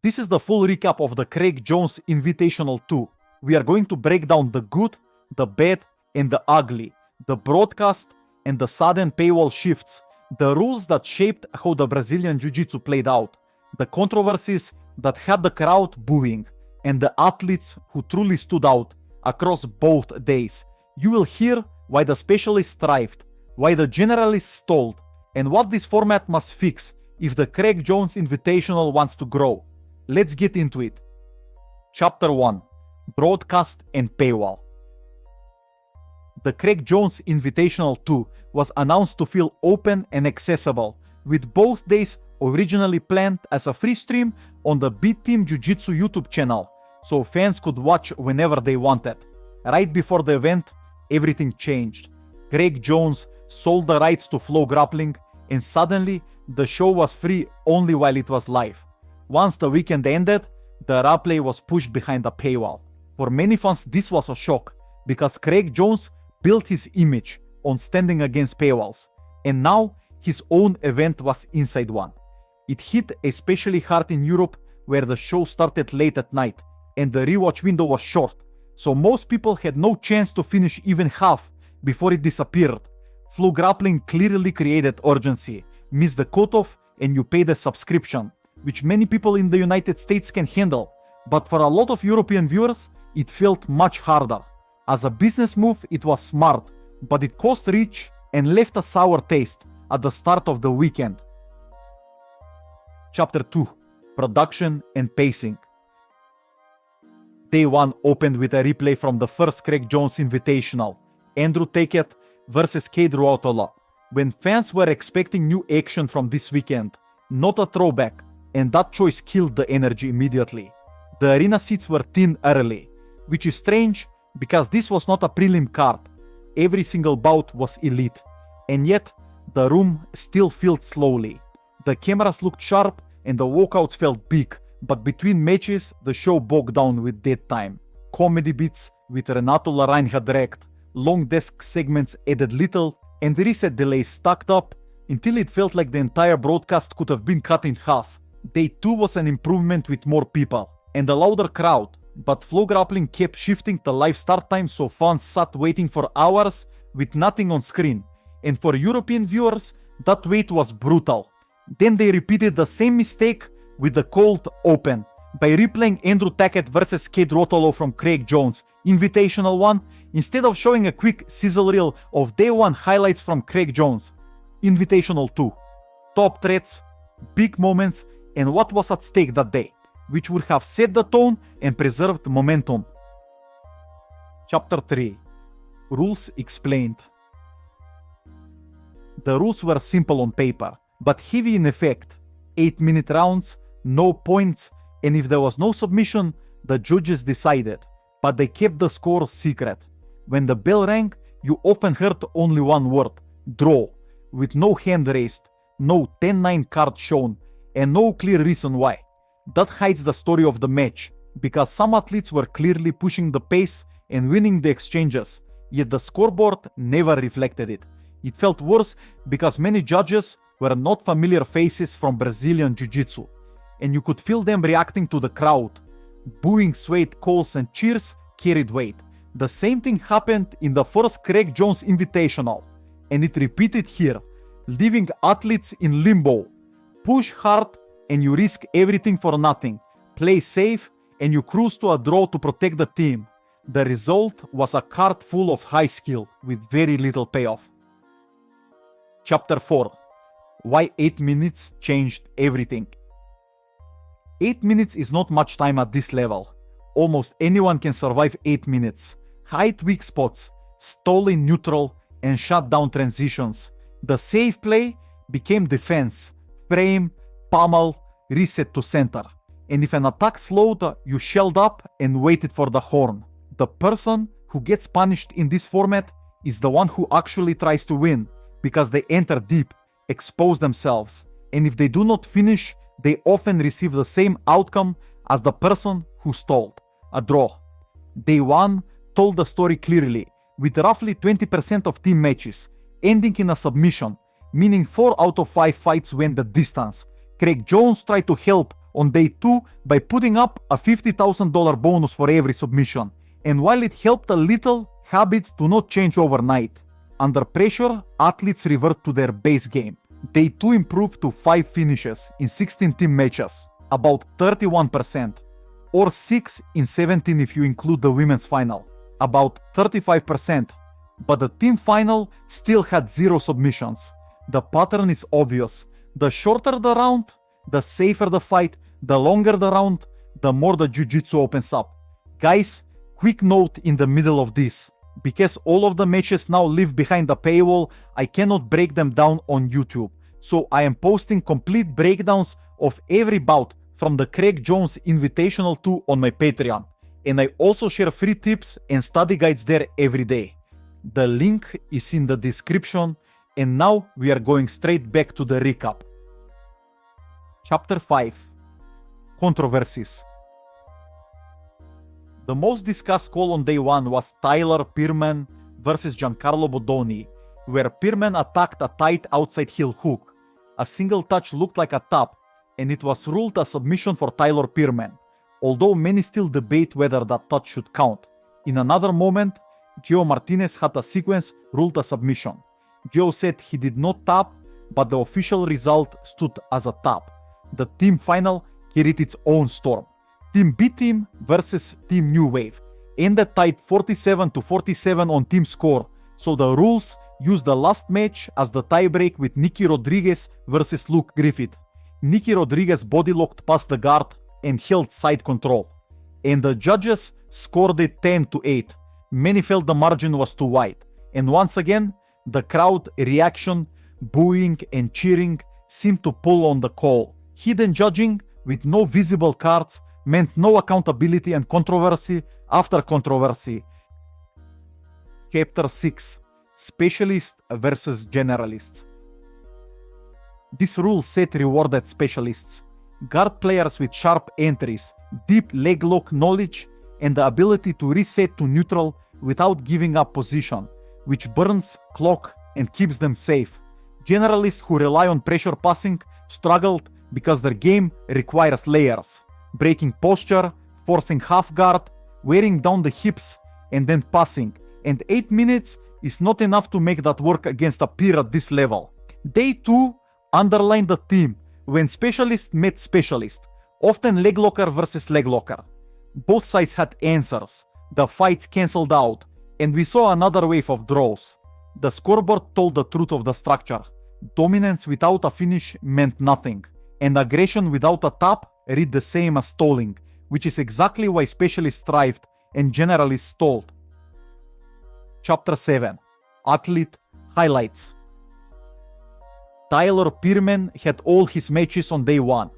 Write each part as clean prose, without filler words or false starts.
This is the full recap of the Craig Jones Invitational 2. We are going to break down the good, the bad, and the ugly, the broadcast and the sudden paywall shifts, the rules that shaped how the Brazilian Jiu-Jitsu played out, the controversies that had the crowd booing, and the athletes who truly stood out across both days. You will hear why the specialists thrived, why the generalists stalled, and what this format must fix if the Craig Jones Invitational wants to grow. Let's get into it. Chapter 1. Broadcast and Paywall. The Craig Jones Invitational 2 was announced to feel open and accessible, with both days originally planned as a free stream on the Beat Team Jiu-Jitsu YouTube channel, so fans could watch whenever they wanted. Right before the event, everything changed. Craig Jones sold the rights to Flow Grappling, and suddenly the show was free only while it was live. Once the weekend ended, the replay was pushed behind a paywall. For many fans, this was a shock, because Craig Jones built his image on standing against paywalls, and now his own event was inside one. It hit especially hard in Europe, where the show started late at night, and the rewatch window was short, so most people had no chance to finish even half before it disappeared. Flow Grappling clearly created urgency. Miss the cutoff and you pay the subscription, which many people in the United States can handle, but for a lot of European viewers, it felt much harder. As a business move, it was smart, but it cost rich and left a sour taste at the start of the weekend. Chapter 2. Production and Pacing. Day 1 opened with a replay from the first Craig Jones Invitational, Andrew Tate versus Cade Ruotolo. When fans were expecting new action from this weekend, not a throwback, and that choice killed the energy immediately. The arena seats were thin early, which is strange because this was not a prelim card. Every single bout was elite, and yet the room still filled slowly. The cameras looked sharp and the walkouts felt big, but between matches the show bogged down with dead time. Comedy bits with Renato Larain had wrecked, long desk segments added little, and reset delays stacked up until it felt like the entire broadcast could have been cut in half. Day 2 was an improvement with more people and a louder crowd, but Flow Grappling kept shifting the live start time, so fans sat waiting for hours with nothing on screen, and for European viewers that wait was brutal. Then they repeated the same mistake with the cold open by replaying Andrew Tate versus Cade Ruotolo from Craig Jones Invitational 1 instead of showing a quick sizzle reel of Day 1 highlights from Craig Jones Invitational 2. Top threats, big moments, and what was at stake that day, which would have set the tone and preserved momentum. Chapter 3. Rules Explained. The rules were simple on paper, but heavy in effect. 8-minute rounds, no points, and if there was no submission, the judges decided, but they kept the score secret. When the bell rang, you often heard only one word, draw, with no hand raised, no 10-9 card shown, and no clear reason why. That hides the story of the match, because some athletes were clearly pushing the pace and winning the exchanges, yet the scoreboard never reflected it. It felt worse because many judges were not familiar faces from Brazilian Jiu-Jitsu, and you could feel them reacting to the crowd. Booing, swayed calls and cheers carried weight. The same thing happened in the first Craig Jones Invitational, and it repeated here, leaving athletes in limbo. Push hard and you risk everything for nothing. Play safe and you cruise to a draw to protect the team. The result was a card full of high skill with very little payoff. Chapter 4. Why 8 minutes changed everything. 8 minutes is not much time at this level. Almost anyone can survive 8 minutes. Hide weak spots, stall in neutral, and shut down transitions. The safe play became defense. Frame, pummel, reset to center. And if an attack slowed, you shelled up and waited for the horn. The person who gets punished in this format is the one who actually tries to win, because they enter deep, expose themselves, and if they do not finish, they often receive the same outcome as the person who stalled, a draw. Day 1 told the story clearly, with roughly 20% of team matches ending in a submission, meaning 4 out of 5 fights went the distance. Craig Jones tried to help on day 2 by putting up a $50,000 bonus for every submission. And while it helped a little, habits do not change overnight. Under pressure, athletes revert to their base game. Day 2 improved to 5 finishes in 16 team matches, about 31%, or 6 in 17 if you include the women's final, about 35%. But the team final still had 0 submissions. The pattern is obvious. The shorter the round, the safer the fight. The longer the round, the more the jiu-jitsu opens up. Guys, quick note in the middle of this. Because all of the matches now live behind the paywall, I cannot break them down on YouTube. So I am posting complete breakdowns of every bout from the Craig Jones Invitational 2 on my Patreon. And I also share free tips and study guides there every day. The link is in the description, and now we are going straight back to the recap. Chapter 5: Controversies. The most discussed call on day 1 was Tyler Pearman versus Giancarlo Bodoni, where Pearman attacked a tight outside heel hook. A single touch looked like a tap, and it was ruled a submission for Tyler Pearman, although many still debate whether that touch should count. In another moment, Joe Martinez had a sequence ruled a submission. Joe said he did not tap, but the official result stood as a tap. The team final carried its own storm. Team B Team versus Team New Wave ended tied 47-47 on team score, so the rules used the last match as the tiebreak with Nicky Rodriguez versus Luke Griffith. Nicky Rodriguez body locked past the guard and held side control, and the judges scored it 10-8. Many felt the margin was too wide, and once again, the crowd reaction, booing and cheering seemed to pull on the call. Hidden judging with no visible cards meant no accountability and controversy after controversy. Chapter 6: Specialists versus Generalists. This rule set rewarded specialists, guard players with sharp entries, deep leg lock knowledge, and the ability to reset to neutral without giving up position, which burns clock and keeps them safe. Generalists who rely on pressure passing struggled because their game requires layers, breaking posture, forcing half guard, wearing down the hips, and then passing, and 8 minutes is not enough to make that work against a peer at this level. Day 2 underlined the theme when specialist met specialist, often leg locker versus leg locker. Both sides had answers, the fights cancelled out, and we saw another wave of draws. The scoreboard told the truth of the structure. Dominance without a finish meant nothing, and aggression without a tap read the same as stalling, which is exactly why specialists thrived and generalists stalled. Chapter 7: Athlete Highlights. Tyler Pearman had all his matches on day 1.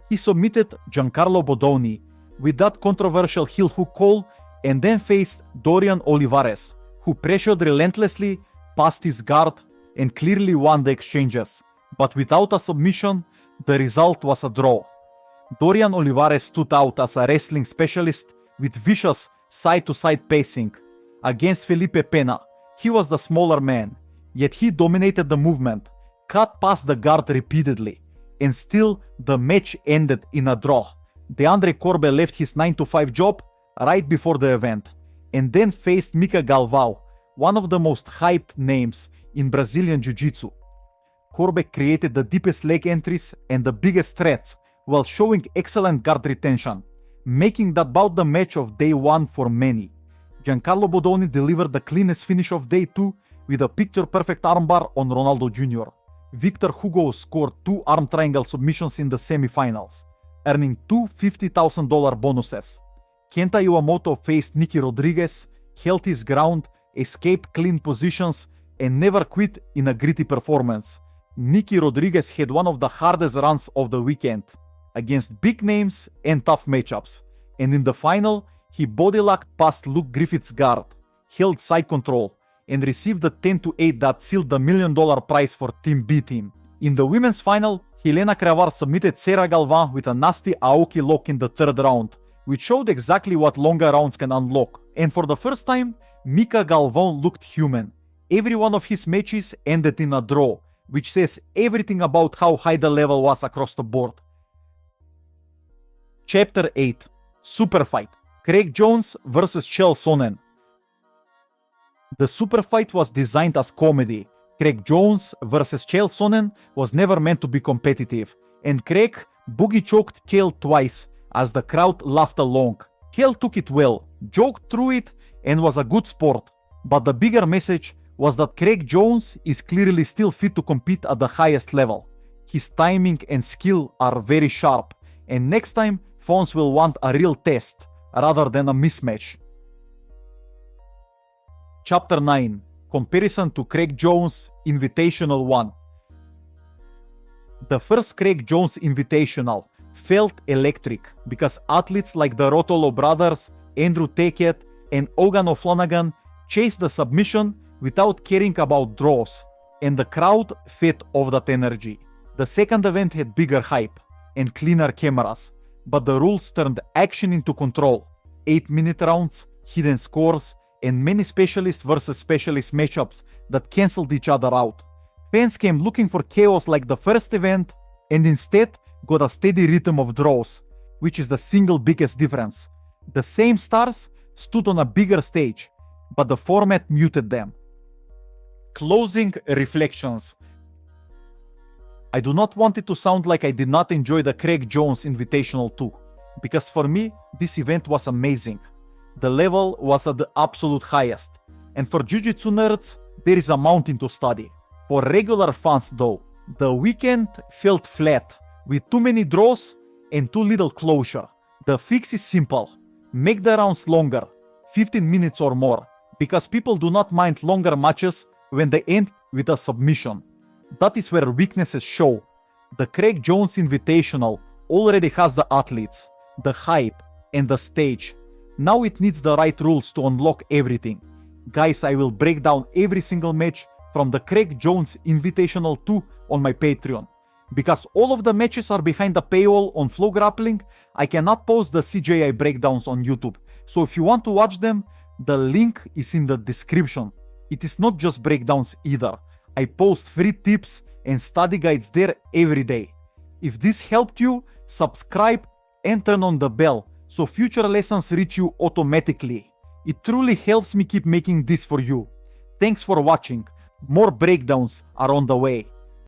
He submitted Giancarlo Bodoni with that controversial heel hook call, and then faced Dorian Olivares, who pressured relentlessly, passed his guard, and clearly won the exchanges. But without a submission, the result was a draw. Dorian Olivares stood out as a wrestling specialist with vicious side-to-side pacing. Against Felipe Pena, he was the smaller man, yet he dominated the movement, cut past the guard repeatedly, and still the match ended in a draw. DeAndre Corbe left his 9-to-5 job right before the event, and then faced Mika Galvão, one of the most hyped names in Brazilian Jiu-Jitsu. Corbe created the deepest leg entries and the biggest threats while showing excellent guard retention, making that bout the match of day 1 for many. Giancarlo Bodoni delivered the cleanest finish of day 2 with a picture-perfect armbar on Ronaldo Jr. Victor Hugo scored 2 arm triangle submissions in the semifinals, earning 2 $50,000 bonuses. Kenta Iwamoto faced Nicky Rodriguez, held his ground, escaped clean positions, and never quit in a gritty performance. Nicky Rodriguez had one of the hardest runs of the weekend, against big names and tough matchups, and in the final, he body-locked past Luke Griffith's guard, held side control, and received the 10-8 that sealed the $1 million prize for Team B Team. In the women's final, Helena Cravar submitted Sarah Galvão with a nasty Aoki lock in the 3rd round, which showed exactly what longer rounds can unlock. And for the first time, Mika Galvão looked human. Every one of his matches ended in a draw, which says everything about how high the level was across the board. Chapter 8. Superfight. Craig Jones vs. Chael Sonnen. The Superfight was designed as comedy. Craig Jones vs. Chael Sonnen was never meant to be competitive, and Craig boogie choked Chael twice as the crowd laughed along. Chael took it well, joked through it, and was a good sport. But the bigger message was that Craig Jones is clearly still fit to compete at the highest level. His timing and skill are very sharp, and next time fans will want a real test rather than a mismatch. Chapter 9. Comparison to Craig Jones Invitational 1. The first Craig Jones Invitational felt electric because athletes like the Rotolo brothers, Andrew Tackett, and Ogan O'Flanagan chased the submission without caring about draws, and the crowd fed off that energy. The second event had bigger hype and cleaner cameras, but the rules turned action into control. 8-minute rounds, hidden scores, and many specialist versus specialist matchups that cancelled each other out. Fans came looking for chaos like the first event, and instead got a steady rhythm of draws, which is the single biggest difference. The same stars stood on a bigger stage, but the format muted them. Closing reflections. I do not want it to sound like I did not enjoy the Craig Jones Invitational 2, because for me, this event was amazing. The level was at the absolute highest, and for Jiu-Jitsu nerds, there is a mountain to study. For regular fans though, the weekend felt flat, with too many draws and too little closure. The fix is simple. Make the rounds longer, 15 minutes or more, because people do not mind longer matches when they end with a submission. That is where weaknesses show. The Craig Jones Invitational already has the athletes, the hype, and the stage. Now it needs the right rules to unlock everything. Guys, I will break down every single match from the Craig Jones Invitational 2 on my Patreon. Because all of the matches are behind the paywall on Flow Grappling, I cannot post the CJI breakdowns on YouTube. So if you want to watch them, the link is in the description. It is not just breakdowns either. I post free tips and study guides there every day. If this helped you, subscribe and turn on the bell so future lessons reach you automatically. It truly helps me keep making this for you. Thanks for watching. More breakdowns are on the way.